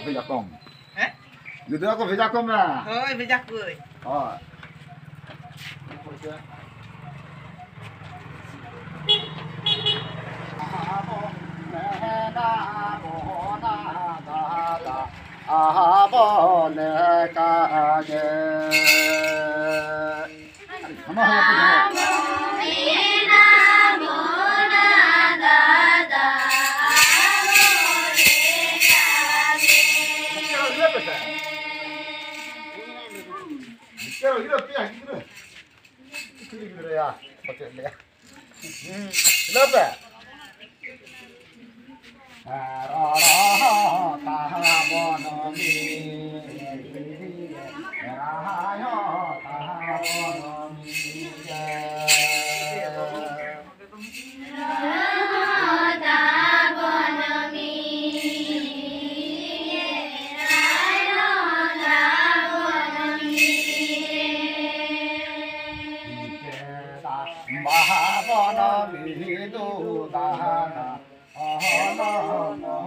Visa com. Video có visa com à? Thôi visa cười. Bồ nè ca ge. Kêu cái được cái nữa. Cái gì à? Có chuyện đấy. Lớp à? Ra ta bo no mi. Ra yo ta bo no mi. Mahavono vidu dana no no no